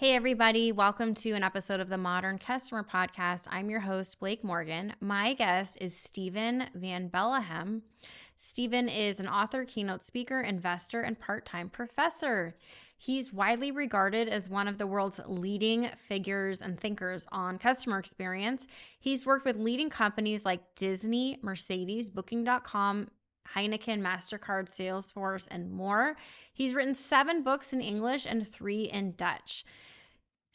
Hey, everybody. Welcome to an episode of the Modern Customer Podcast. I'm your host, Blake Morgan. My guest is Stephen Van Belleghem. Stephen is an author, keynote speaker, investor, and part-time professor. He's widely regarded as one of the world's leading figures and thinkers on customer experience. He's worked with leading companies like Disney, Mercedes, Booking.com, Heineken, MasterCard, Salesforce, and more. He's written 7 books in English and 3 in Dutch.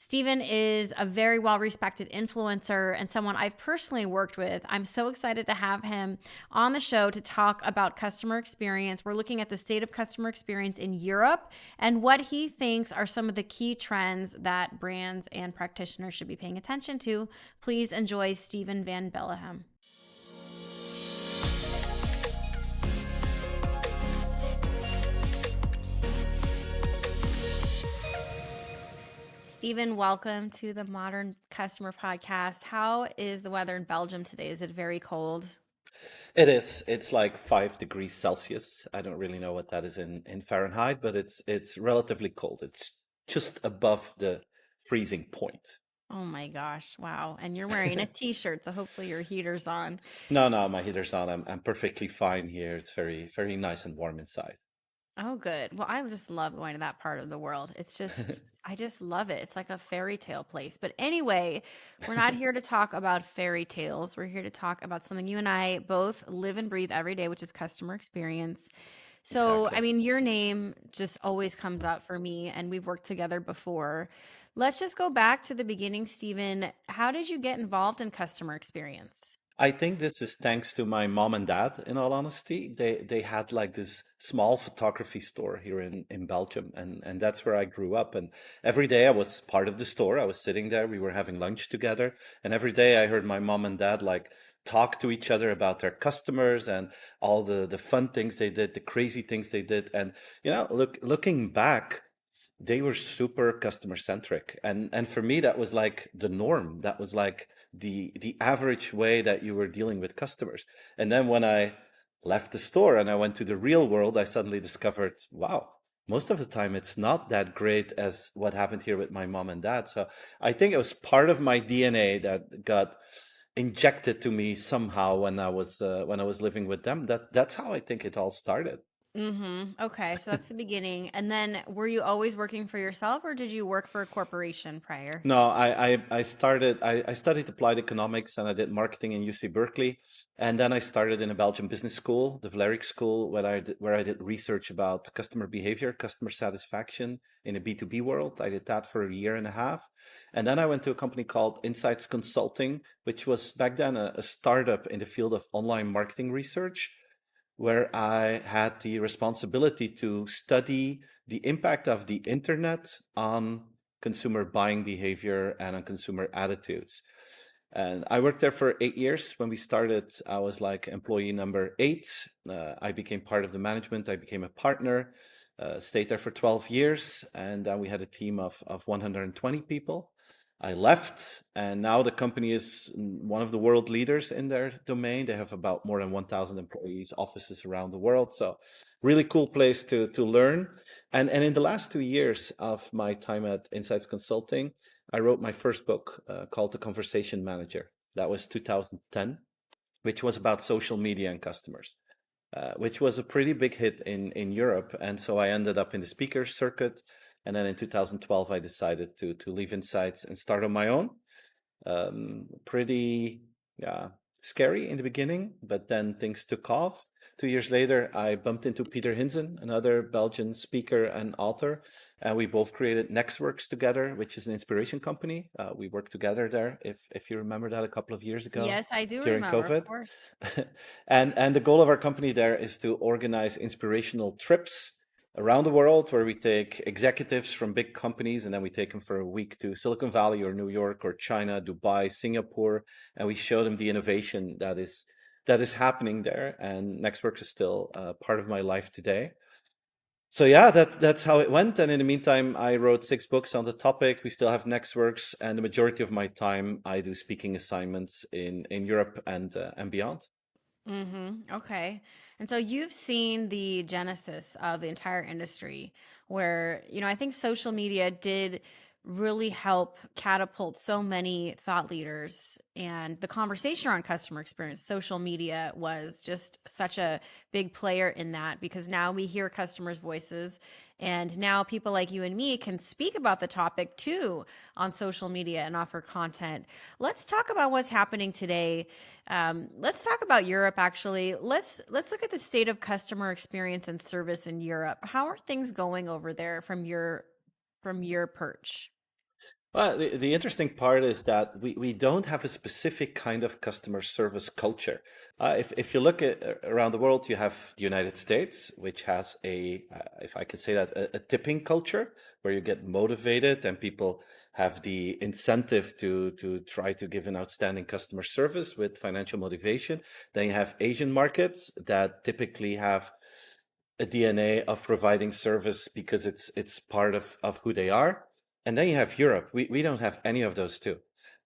Stephen is a very well-respected influencer and someone I've personally worked with. I'm so excited to have him on the show to talk about customer experience. We're looking at the state of customer experience in Europe and what he thinks are some of the key trends that brands and practitioners should be paying attention to. Please enjoy Stephen Van Belleghem. Stephen, welcome to the Modern Customer Podcast. How is the weather in Belgium today? Is it very cold? It is. It's like 5 degrees Celsius. I don't really know what that is in Fahrenheit, but it's relatively cold. It's just above the freezing point. Oh my gosh, wow. And you're wearing a t-shirt, so hopefully your heater's on. No, my heater's on. I'm perfectly fine here. It's very nice and warm inside. Oh, good. Well, I just love going to that part of the world. I just love it. It's like a fairy tale place. But anyway, we're not here to talk about fairy tales. We're here to talk about something you and I both live and breathe every day, which is customer experience. So, I Exactly. mean, your name just always comes up for me, and we've worked together before. Let's just go back to the beginning, Stephen. How did you get involved in customer experience? I think this is thanks to my mom and dad, in all honesty. They had like this small photography store here in Belgium, and that's where I grew up. And every day I was part of the store. I was sitting there, we were having lunch together, and every day I heard my mom and dad like talk to each other about their customers and all the fun things they did, the crazy things they did. And looking back, they were super customer centric, and for me that was like the norm. That was like the average way that you were dealing with customers. And then when I left the store and I went to the real world, I suddenly discovered, wow, most of the time it's not that great as what happened here with my mom and dad. So I think it was part of my DNA that got injected to me somehow when I was living with them. That's how I think it all started. Okay, so that's the beginning. And then were you always working for yourself or did you work for a corporation prior? No, I studied applied economics and I did marketing in UC Berkeley. And then I started in a Belgian business school, the Vlerick School, where I did research about customer behavior, customer satisfaction in a B2B world. I did that for a year and a half. And then I went to a company called Insights Consulting, which was back then a startup in the field of online marketing research, where I had the responsibility to study the impact of the internet on consumer buying behavior and on consumer attitudes. And I worked there for 8 years. When we started, I was like employee number 8. I became part of the management. I became a partner, stayed there for 12 years. And then we had a team of 120 people. I left, and now the company is one of the world leaders in their domain. They have about more than 1,000 employees, offices around the world. So, really cool place to learn. And in the last 2 years of my time at Insights Consulting, I wrote my first book called The Conversation Manager. That was 2010, which was about social media and customers. Which was a pretty big hit in Europe. And so I ended up in the speaker circuit. And then in 2012, I decided to leave Insights and start on my own. Pretty, yeah, scary in the beginning, but then things took off. 2 years later, I bumped into Peter Hinsen, another Belgian speaker and author, and we both created Nextworks together, which is an inspiration company. We worked together there, if you remember that, a couple of years ago Yes, I do during remember, of COVID. course. And the goal of our company there is to organize inspirational trips around the world where we take executives from big companies and then we take them for a week to Silicon Valley or New York or China, Dubai, Singapore, and we show them the innovation that is happening there. And Nextworks is still part of my life today. So yeah, that's how it went. And in the meantime, I wrote 6 books on the topic. We still have Nextworks, and the majority of my time I do speaking assignments in Europe and beyond. Okay. And so you've seen the genesis of the entire industry where, I think social media did really help catapult so many thought leaders. And the conversation around customer experience, social media was just such a big player in that, because now we hear customers' voices. And now people like you and me can speak about the topic too on social media and offer content. Let's talk about what's happening today. Let's talk about Europe. Actually, let's look at the state of customer experience and service in Europe. How are things going over there from your perch? Well, the interesting part is that we don't have a specific kind of customer service culture. If you look at around the world, you have the United States, which has if I could say that, a tipping culture where you get motivated and people have the incentive to try to give an outstanding customer service with financial motivation. Then you have Asian markets that typically have a DNA of providing service because it's part of who they are. And then you have Europe. We don't have any of those two.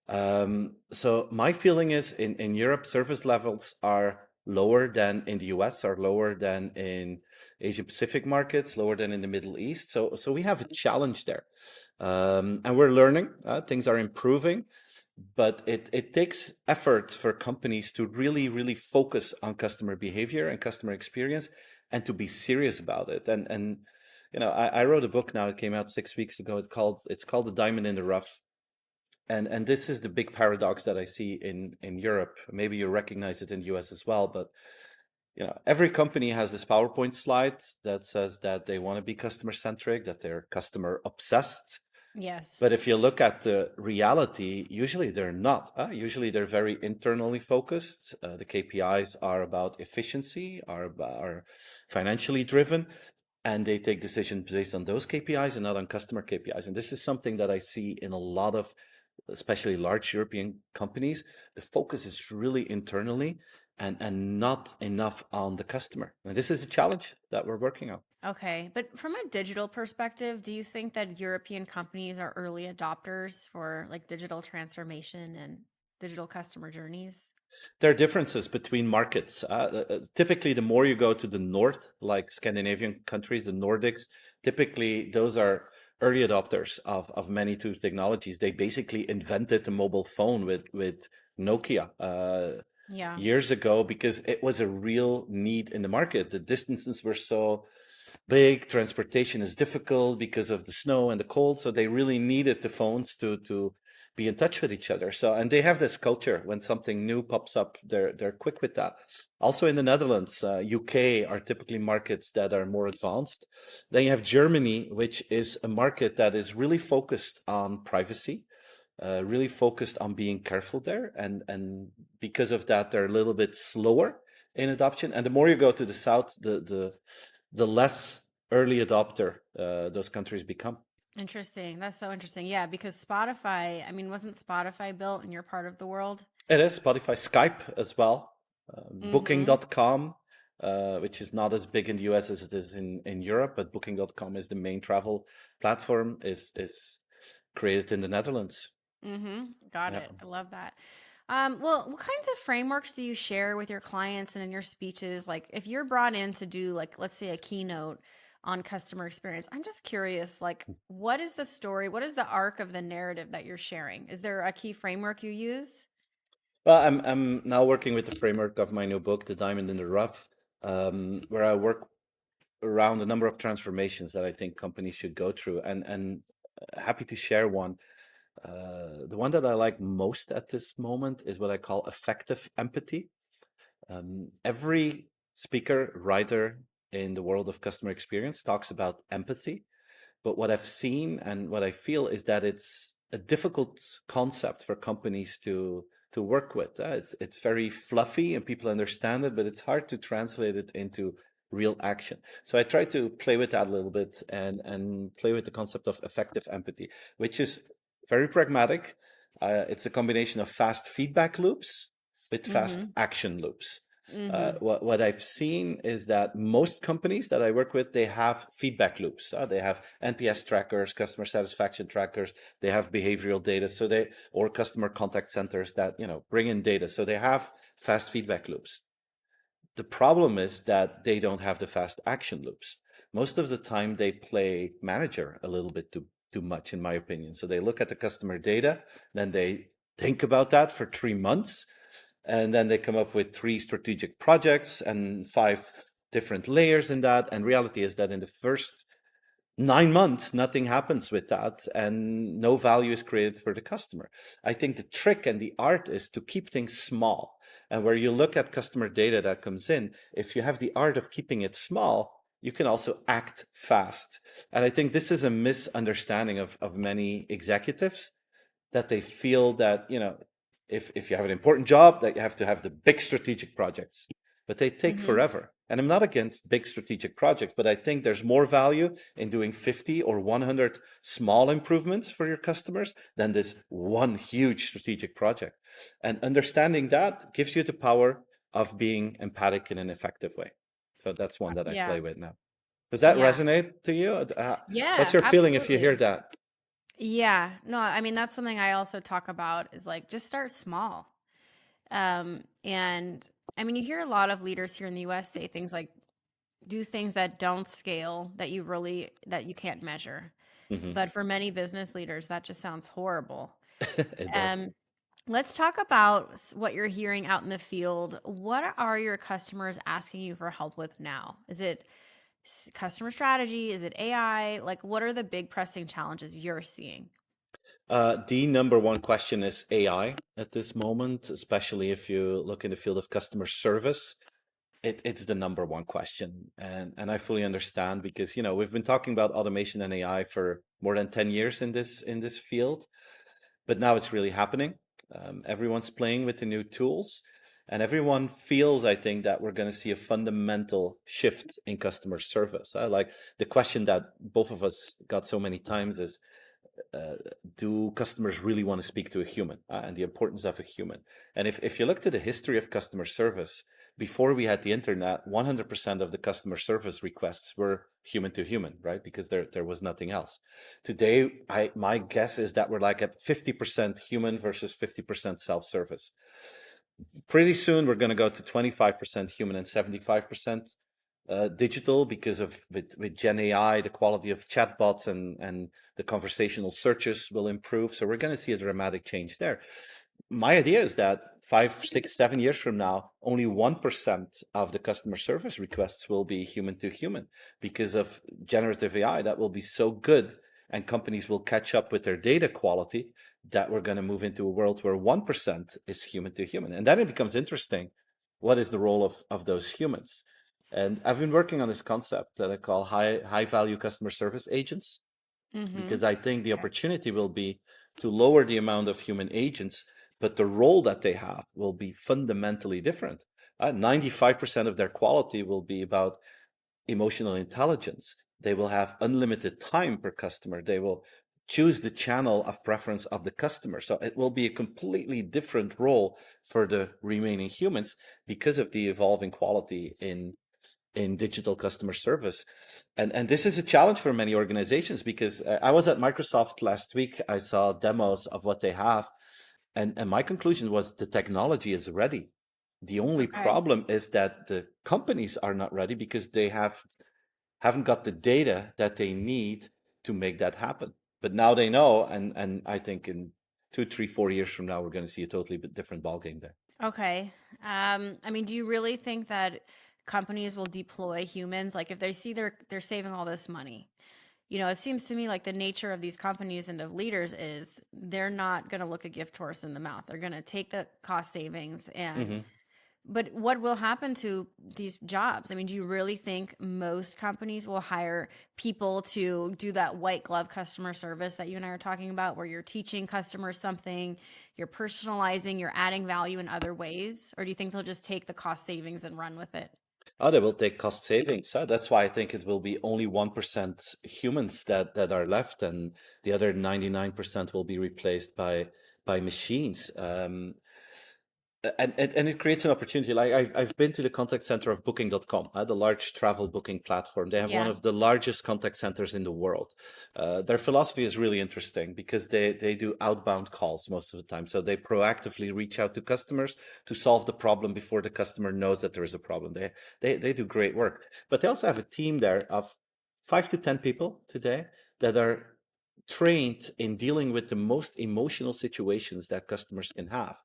So my feeling is in Europe, service levels are lower than in the US, are lower than in Asian Pacific markets, lower than in the Middle East. So we have a challenge there. And we're learning, things are improving, but it takes effort for companies to really, really focus on customer behavior and customer experience and to be serious about it. And I wrote a book now. It came out 6 weeks ago. It's called The Diamond in the Rough. And this is the big paradox that I see in Europe. Maybe you recognize it in the US as well, but every company has this PowerPoint slide that says that they want to be customer centric, that they're customer obsessed. Yes. But if you look at the reality, usually they're not. Usually they're very internally focused. The KPIs are about efficiency, are financially driven, and they take decisions based on those KPIs and not on customer KPIs. And this is something that I see in a lot of, especially large European companies. The focus is really internally and not enough on the customer. And this is a challenge that we're working on. Okay. But from a digital perspective, do you think that European companies are early adopters for like digital transformation and digital customer journeys? There are differences between markets. Typically, the more you go to the north, like Scandinavian countries, the Nordics, typically those are early adopters of many two technologies. They basically invented the mobile phone with Nokia Yeah. years ago because it was a real need in the market. The distances were so big, transportation is difficult because of the snow and the cold, so they really needed the phones to be in touch with each other. So, and they have this culture. When something new pops up, they're quick with that. Also in the Netherlands, UK are typically markets that are more advanced. Then you have Germany, which is a market that is really focused on privacy, really focused on being careful there, and because of that, they're a little bit slower in adoption. And the more you go to the south, the less early adopter those countries become. Interesting. That's so interesting. Yeah, because Spotify, I mean, wasn't Spotify built in your part of the world? It is Spotify, Skype as well, Mm-hmm. Booking.com, which is not as big in the US as it is in Europe, but Booking.com is the main travel platform, is created in the Netherlands. Mm-hmm. Got Yeah. it. I love that. Well, what kinds of frameworks do you share with your clients and in your speeches? Like if you're brought in to do like, let's say a keynote on customer experience, I'm just curious, like what is the story? What is the arc of the narrative that you're sharing? Is there a key framework you use? Well, I'm now working with the framework of my new book, The Diamond in the Rough, where I work around a number of transformations that I think companies should go through, and happy to share one. The one that I like most at this moment is what I call effective empathy. Every speaker, writer in the world of customer experience talks about empathy, but what I've seen and what I feel is that it's a difficult concept for companies to work with. It's very fluffy and people understand it, but it's hard to translate it into real action. So I try to play with that a little bit and play with the concept of effective empathy, which is very pragmatic. It's a combination of fast feedback loops with fast Mm-hmm. action loops. Mm-hmm. What I've seen is that most companies that I work with, they have feedback loops. They have NPS trackers, customer satisfaction trackers. They have behavioral data, or customer contact centers that bring in data. So they have fast feedback loops. The problem is that they don't have the fast action loops. Most of the time, they play manager a little bit too much, in my opinion. So they look at the customer data, then they think about that for 3 months, and then they come up with 3 strategic projects and 5 different layers in that. And reality is that in the first 9 months, nothing happens with that and no value is created for the customer. I think the trick and the art is to keep things small. And where you look at customer data that comes in, if you have the art of keeping it small, you can also act fast. And I think this is a misunderstanding of many executives, that they feel that, if you have an important job, that you have to have the big strategic projects, but they take Mm-hmm. forever. And I'm not against big strategic projects, but I think there's more value in doing 50 or 100 small improvements for your customers than this one huge strategic project. And understanding that gives you the power of being empathic in an effective way. So that's one that I Yeah. play with now. Does that Yeah. resonate to you? What's Yeah, your feeling if you hear absolutely. that? Yeah. No, I mean, that's something I also talk about is like just start small. And I mean, you hear a lot of leaders here in the US say things like do things that don't scale that you can't measure. Hmm. But for many business leaders, that just sounds horrible. It does. Um, let's talk about what you're hearing out in the field. What are your customers asking you for help with now? Is it customer strategy? Is it AI? Like, what are the big pressing challenges you're seeing? The number one question is AI at this moment, especially if you look in the field of customer service. It's the number one question. And I fully understand because, we've been talking about automation and AI for more than 10 years in this field, but now it's really happening. Everyone's playing with the new tools, and everyone feels, I think, that we're going to see a fundamental shift in customer service. Like the question that both of us got so many times is, uh, do customers really want to speak to a human, and the importance of a human? And if you look to the history of customer service, before we had the internet, 100% of the customer service requests were human to human, right? Because there was nothing else. Today, my guess is that we're like at 50% human versus 50% self-service. Pretty soon, we're going to go to 25% human and 75% digital, because of with Gen AI, the quality of chatbots and the conversational searches will improve. So we're going to see a dramatic change there. My idea is that 5, 6, 7 years from now, only 1% of the customer service requests will be human to human because of generative AI. That will be so good, and companies will catch up with their data quality, that we're going to move into a world where 1% is human to human. And then it becomes interesting. What is the role of those humans? And I've been working on this concept that I call high value customer service agents, Mm-hmm. because I think the opportunity will be to lower the amount of human agents, but the role that they have will be fundamentally different. 95% of their quality will be about emotional intelligence. They will have unlimited time per customer. They will choose the channel of preference of the customer. So it will be a completely different role for the remaining humans, because of the evolving quality in digital customer service. And this is a challenge for many organizations, because I was at Microsoft last week. I saw demos of what they have, and my conclusion was the technology is ready. The only Okay. problem is that the companies are not ready, because they haven't got the data that they need to make that happen. But now they know, and I think in 2, 3, 4 years from now, we're going to see a totally different ballgame there. Okay. I mean, do you really think that companies will deploy humans? Like if they see they're saving all this money, it seems to me like the nature of these companies and of leaders is they're not going to look a gift horse in the mouth. They're going to take the cost savings and Hmm. but what will happen to these jobs? I mean, do you really think most companies will hire people to do that white glove customer service that you and I are talking about, where you're teaching customers something, you're personalizing, you're adding value in other ways? Or do you think they'll just take the cost savings and run with it? Oh, they will take cost savings. That's why I think it will be only 1% humans that are left, and the other 99% will be replaced by machines. And it creates an opportunity. Like I've been to the contact center of Booking.com, the large travel booking platform. They have one Yeah. of the largest contact centers in the world. Their philosophy is really interesting, because they do outbound calls most of the time. So they proactively reach out to customers to solve the problem before the customer knows that there is a problem. They do great work. But they also have a team there of 5 to 10 people today that are trained in dealing with the most emotional situations that customers can have.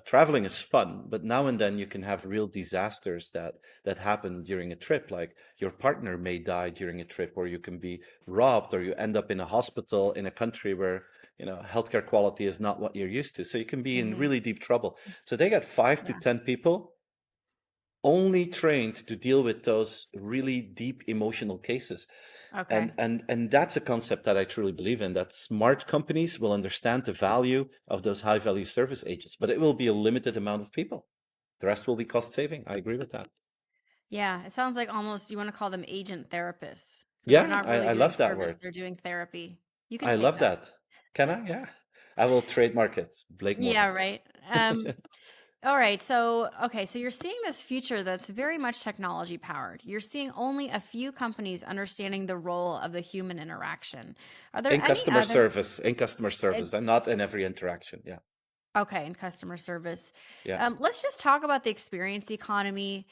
Traveling is fun, but now and then you can have real disasters that happen during a trip, like your partner may die during a trip, or you can be robbed, or you end up in a hospital in a country where healthcare quality is not what you're used to. So you can be in Hmm. really deep trouble. So they got 5 to 10 people only trained to deal with those really deep emotional cases. Okay. And that's a concept that I truly believe in, that smart companies will understand the value of those high value service agents, but it will be a limited amount of people. The rest will be cost saving. I agree with that. Yeah, it sounds like almost you want to call them agent therapists because they're Yeah, not really I doing love that service, word. they're doing therapy. You can I take love that. that. Can I? Yeah. I will trademark it. Blake Yeah, Morgan. right. All right. So, okay. So you're seeing this future that's very much technology powered. You're seeing only a few companies understanding the role of the human interaction. Are there In any customer other? service, in customer eh, service, and not in every interaction. Yeah. Okay, in customer service. Yeah. Let's just talk about the experience economy.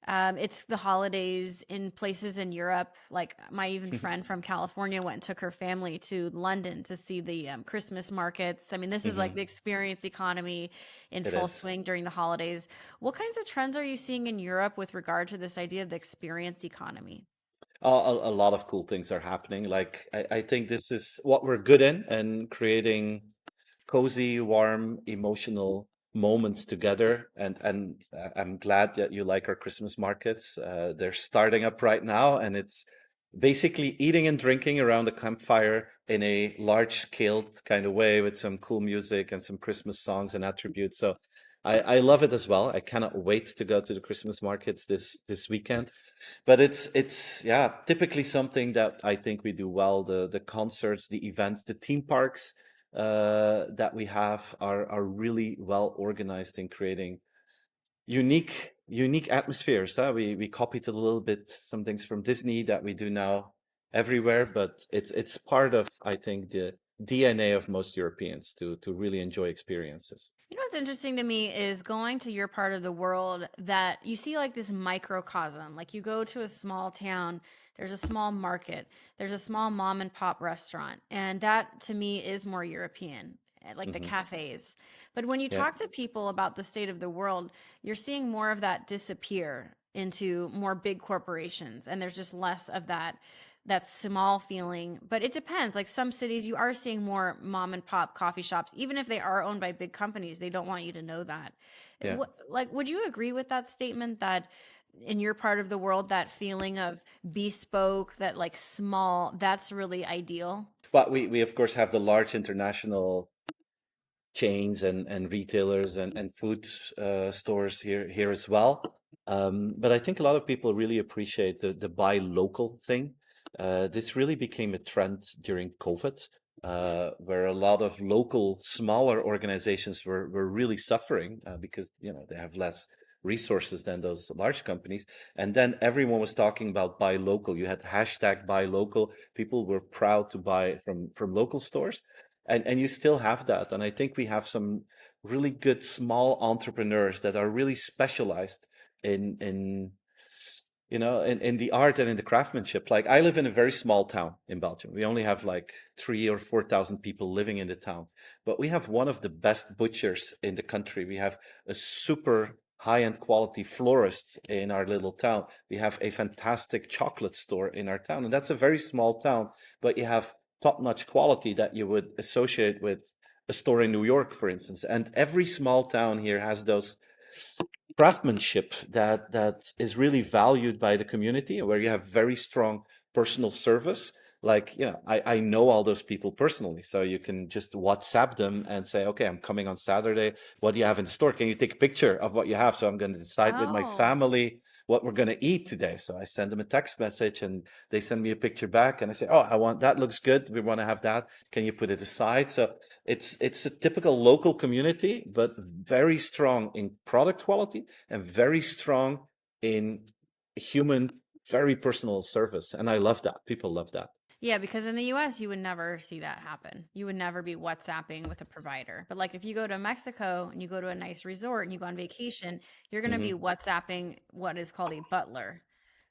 It's the holidays in places in Europe. Like my even friend from California went and took her family to London to see the Christmas markets. I mean, this is like the Hmm. experience economy in It full is. swing during the holidays. What kinds of trends are you seeing in Europe with regard to this idea of the experience economy? A lot of cool things are happening. Like I think this is what we're good in, and creating cozy, warm, emotional moments together. And I'm glad that you like our Christmas markets. They're starting up right now, and it's basically eating and drinking around a campfire in a large-scaled kind of way with some cool music and some Christmas songs and attributes. So I love it as well. I cannot wait to go to the Christmas markets this weekend. But it's yeah, typically something that I think we do well. The concerts, the events, the theme parks that we have are really well organized in creating unique atmospheres. We copied a little bit some things from Disney that we do now everywhere, but it's part of, I think, the DNA of most Europeans to really enjoy experiences. You know what's interesting to me is going to your part of the world that you see like this microcosm. Like you go to a small town, there's a small market, there's a small mom and pop restaurant. And that to me is more European, like the Hmm. cafes. But when you Yeah. talk to people about the state of the world, you're seeing more of that disappear into more big corporations. And there's just less of that small feeling. But it depends. Like some cities, you are seeing more mom and pop coffee shops, even if they are owned by big companies. They don't want you to know that. Yeah. Like, would you agree with that statement that in your part of the world, that feeling of bespoke, that like small, that's really ideal? But we of course have the large international chains and retailers and food stores here as well. But I think a lot of people really appreciate the buy local thing. This really became a trend during COVID, where a lot of local smaller organizations were really suffering because they have less resources than those large companies. And then everyone was talking about buy local. You had hashtag buy local. People were proud to buy from local stores, and you still have that. And I think we have some really good small entrepreneurs that are really specialized in in the art and in the craftsmanship. Like I live in a very small town in Belgium. We only have like 3 or 4 thousand people living in the town, but we have one of the best butchers in the country. We have a super high-end quality florist in our little town. We have a fantastic chocolate store in our town, and that's a very small town, but you have top-notch quality that you would associate with a store in New York, for instance. And every small town here has those craftsmanship that is really valued by the community, where you have very strong personal service. Like, I know all those people personally, so you can just WhatsApp them and say, okay, I'm coming on Saturday. What do you have in store? Can you take a picture of what you have? So I'm going to decide with my Oh, family what we're going to eat today. So I send them a text message and they send me a picture back, and I say, oh, I want that, looks good, we want to have that, can you put it aside? So it's a typical local community, but very strong in product quality and very strong in human, very personal service. And I love that. People love that. yeah, because in the US, you would never see that happen. You would never be WhatsApping with a provider. But like if you go to Mexico and you go to a nice resort and you go on vacation, you're going to be Hmm. WhatsApping what is called a butler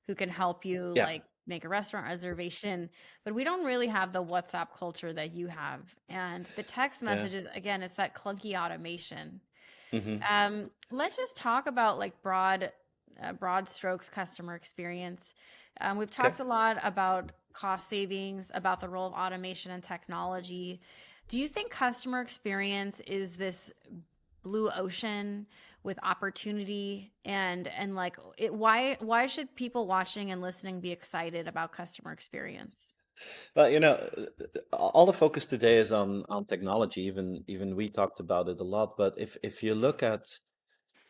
who can help you Yeah. like make a restaurant reservation, but we don't really have the WhatsApp culture that you have. And the text Yeah. messages, again, it's that clunky automation. Hmm. Let's just talk about like broad strokes customer experience. We've Okay. talked a lot about cost savings, about the role of automation and technology. Do you think customer experience is this blue ocean with opportunity and like why should people watching and listening be excited about customer experience? But all the focus today is on technology. Even we talked about it a lot. But if you look at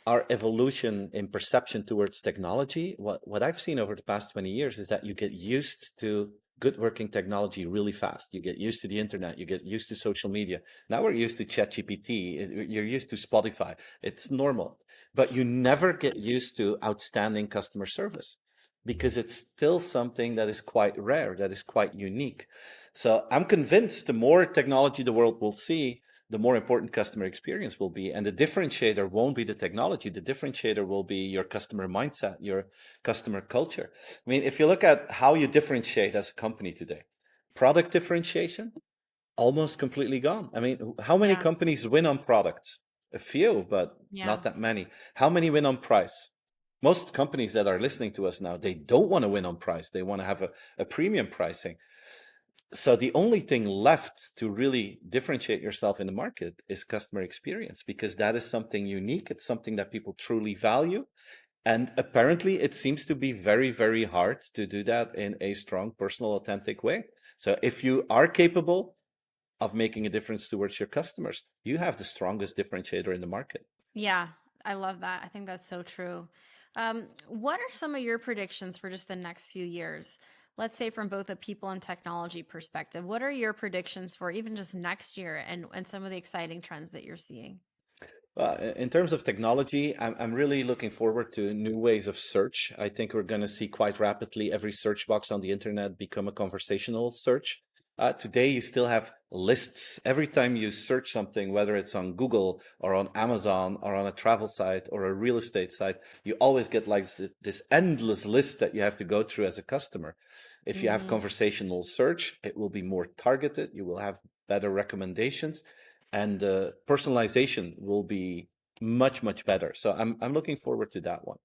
our evolution in perception towards technology, what I've seen over the past 20 years is that you get used to good working technology really fast. You get used to the internet, you get used to social media. Now we're used to ChatGPT, you're used to Spotify. It's normal. But you never get used to outstanding customer service because it's still something that is quite rare, that is quite unique. So I'm convinced the more technology the world will see, the more important customer experience will be. And the differentiator won't be the technology. The differentiator will be your customer mindset, your customer culture. I mean, if you look at how you differentiate as a company today, product differentiation, almost completely gone. I mean, how many Yeah. companies win on products? A few, but Yeah. not that many. How many win on price? Most companies that are listening to us now, they don't want to win on price. They want to have a premium pricing. So the only thing left to really differentiate yourself in the market is customer experience, because that is something unique. It's something that people truly value. And apparently it seems to be very, very hard to do that in a strong, personal, authentic way. So if you are capable of making a difference towards your customers, you have the strongest differentiator in the market. Yeah, I love that. I think that's so true. What are some of your predictions for just the next few years? Let's say from both a people and technology perspective. What are your predictions for even just next year and some of the exciting trends that you're seeing? In terms of technology, I'm really looking forward to new ways of search. I think we're going to see quite rapidly every search box on the internet become a conversational search. Today, you still have lists. Every time you search something, whether it's on Google or on Amazon or on a travel site or a real estate site, you always get like this endless list that you have to go through as a customer. If you have Hmm. conversational search, it will be more targeted. You will have better recommendations, and the personalization will be much, much better. So I'm looking forward to that one.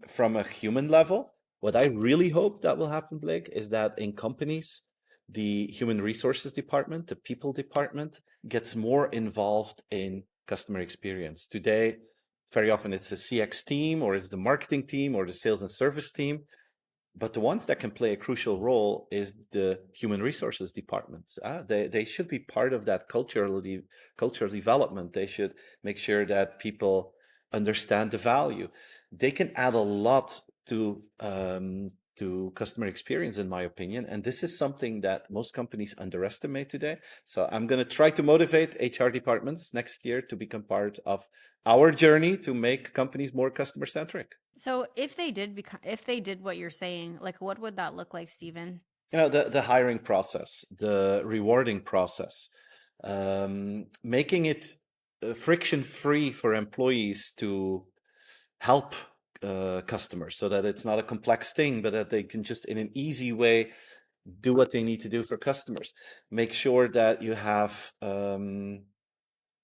From a human level, what I really hope that will happen, Blake, is that in companies, the human resources department, the people department, gets more involved in customer experience. Today, very often it's a CX team, or it's the marketing team, or the sales and service team. But the ones that can play a crucial role is the human resources departments. They should be part of that cultural development. They should make sure that people understand the value. They can add a lot to customer experience, in my opinion. And this is something that most companies underestimate today. So I'm going to try to motivate HR departments next year to become part of our journey to make companies more customer centric. So if they did what you're saying, like what would that look like, Stephen? The hiring process, the rewarding process, making it friction free for employees to help customers, so that it's not a complex thing, but that they can just in an easy way do what they need to do for customers. Make sure that you have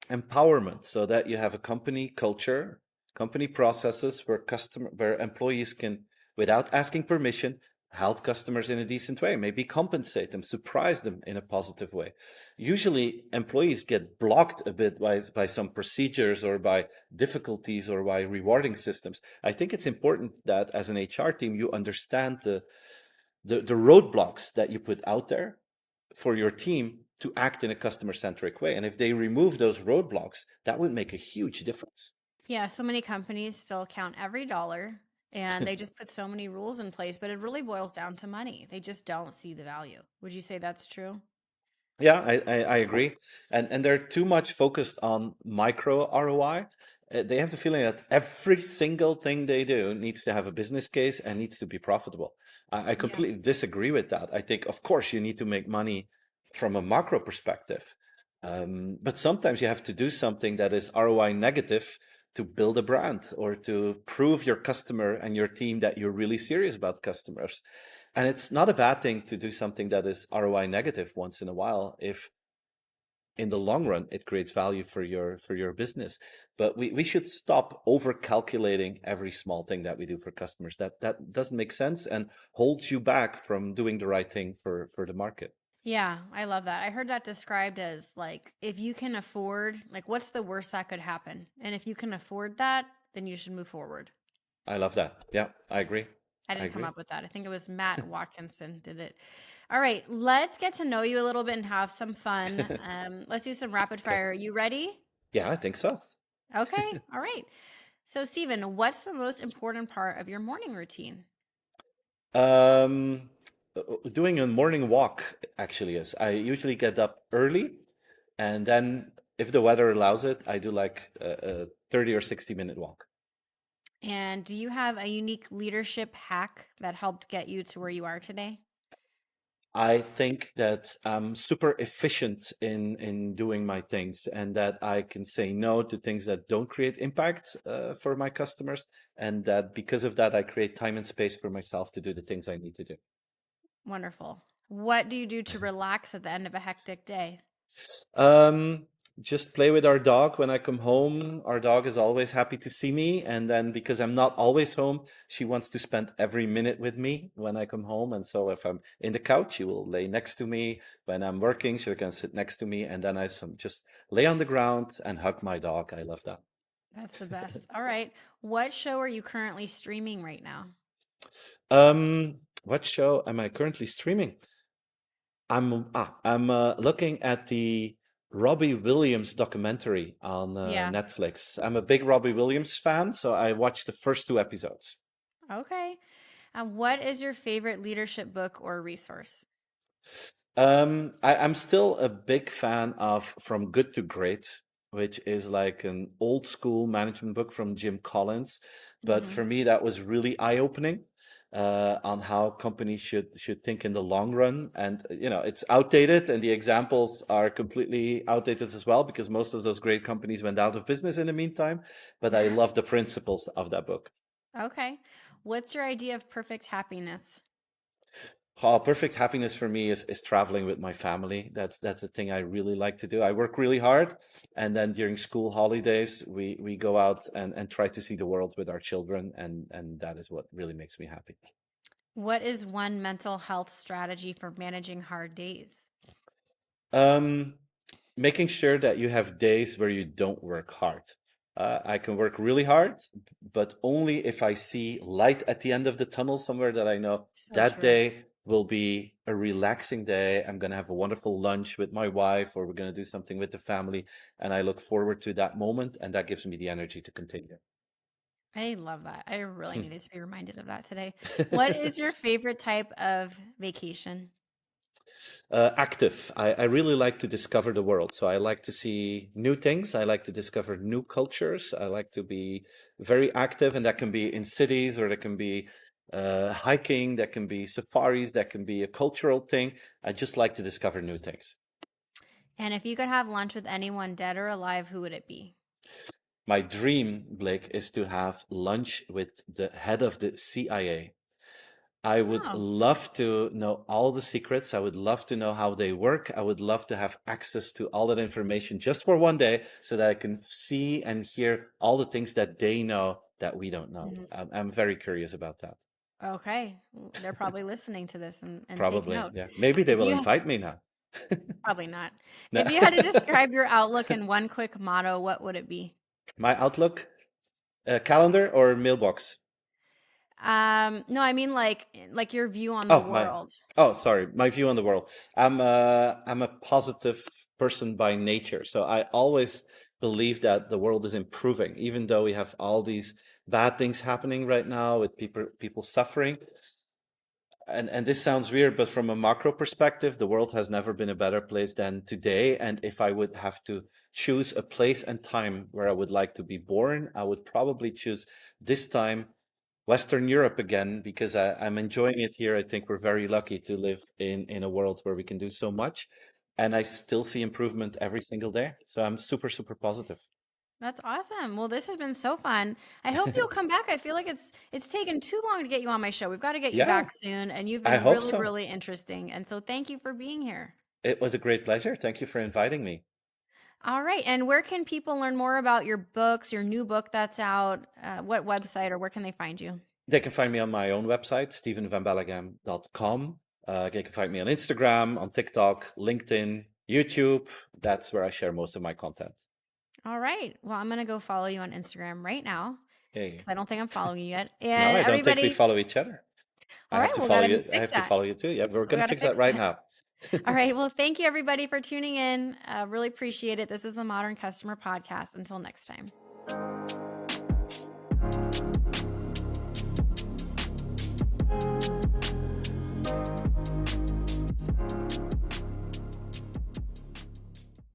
empowerment, so that you have a company culture, company processes where employees can, without asking permission, help customers in a decent way, maybe compensate them, surprise them in a positive way. Usually employees get blocked a bit by some procedures or by difficulties or by rewarding systems. I think it's important that as an HR team you understand the roadblocks that you put out there for your team to act in a customer centric way. And if they remove those roadblocks, that would make a huge difference. Yeah, so many companies still count every dollar and they just put so many rules in place, but it really boils down to money. They just don't see the value. Would you say that's true? Yeah, I agree. And they're too much focused on micro ROI. They have the feeling that every single thing they do needs to have a business case and needs to be profitable. I Yeah. completely disagree with that. I think, of course, you need to make money from a macro perspective. But sometimes you have to do something that is ROI negative to build a brand or to prove your customer and your team that you're really serious about customers. And it's not a bad thing to do something that is ROI negative once in a while if in the long run it creates value for your business. But we should stop over calculating every small thing that we do for customers. That doesn't make sense and holds you back from doing the right thing for the market. Yeah, I love that. I heard that described as like if you can afford, like what's the worst that could happen? And if you can afford that, then you should move forward. I love that. Yeah, I agree. I I didn't come agree. up with that. I think it was Matt Watkinson did it. All right, let's get to know you a little bit and have some fun. Let's do some rapid Okay. fire. Are you ready? Yeah, I think so. Okay. All right. So, Stephen, what's the most important part of your morning routine? Um, Doing a morning walk actually is. I usually get up early, and then if the weather allows it, I do like a 30 or 60-minute walk. And do you have a unique leadership hack that helped get you to where you are today? I think that I'm super efficient in doing my things, and that I can say no to things that don't create impact for my customers, and that because of that, I create time and space for myself to do the things I need to do. Wonderful. What do you do to relax at the end of a hectic day? Um, just play with our dog when I come home. Our dog is always happy to see me. And then because I'm not always home, she wants to spend every minute with me when I come home. And so if I'm in the couch, she will lay next to me. When I'm working, she can sit next to me. And then just lay on the ground and hug my dog. I love that. That's the best. All right. What show are you currently streaming right now? What show am I currently streaming? I'm looking at the Robbie Williams documentary on Yeah. Netflix. I'm a big Robbie Williams fan, so I watched the first two episodes. Okay. What is your favorite leadership book or resource? I'm still a big fan of From Good to Great, which is like an old school management book from Jim Collins. But Hmm. for me, that was really eye-opening on how companies should think in the long run. And it's outdated, and the examples are completely outdated as well because most of those great companies went out of business in the meantime. But I love the principles of that book. Okay. What's your idea of perfect happiness? Oh, perfect happiness for me is traveling with my family. That's the thing I really like to do. I work really hard, and then during school holidays, we go out and try to see the world with our children, and that is what really makes me happy. What is one mental health strategy for managing hard days? Um, Making sure that you have days where you don't work hard. I can work really hard, but only if I see light at the end of the tunnel somewhere that I know So that true. day will be a relaxing day. I'm going to have a wonderful lunch with my wife, or we're going to do something with the family. And I look forward to that moment, and that gives me the energy to continue. I love that. I really needed to be reminded of that today. What is your favorite type of vacation? Active. I really like to discover the world. So I like to see new things. I like to discover new cultures. I like to be very active, and that can be in cities, or that can be hiking, that can be safaris, that can be a cultural thing. I just like to discover new things. And if you could have lunch with anyone dead or alive, who would it be? My dream, Blake, is to have lunch with the head of the CIA. I would Oh, love to know all the secrets. I would love to know how they work. I would love to have access to all that information just for one day so that I can see and hear all the things that they know that we don't know. mhm. I'm very curious about that. Okay. They're probably listening to this and take Probably, note. yeah. Maybe they If will you invite me now. Probably not. No. If you had to describe your outlook in one quick motto, what would it be? My Outlook, calendar or mailbox? No, I mean like your view on the Oh, my. world. Oh, sorry. My view on the world. I'm a positive person by nature, so I always believe that the world is improving, even though we have all these bad things happening right now with people suffering. And this sounds weird, but from a macro perspective, the world has never been a better place than today. And if I would have to choose a place and time where I would like to be born, I would probably choose this time Western Europe again because I'm enjoying it here. I think we're very lucky to live in a world where we can do so much, and I still see improvement every single day. So I'm super, super positive. That's awesome. Well, this has been so fun. I hope you'll come back. I feel like it's taken too long to get you on my show. We've got to get you Yeah, back soon, and you've I been hope really, so. really interesting. And so thank you for being here. It was a great pleasure. Thank you for inviting me. All right. And where can people learn more about your books, your new book that's out? What website or where can they find you? They can find me on my own website, stephenvanbelleghem.com. They can find me on Instagram, on TikTok, LinkedIn, YouTube. That's where I share most of my content. All right. Well, I'm going to go follow you on Instagram right now Hey, because I don't think I'm following you yet. no, And I don't think we everybody, follow each other. I all have right, to we follow got to you. I fix have to that. follow you too. Yeah, we're We going to got to fix that fix right that. now. All right. Well, thank you everybody for tuning in. Really appreciate it. This is the Modern Customer Podcast. Until next time.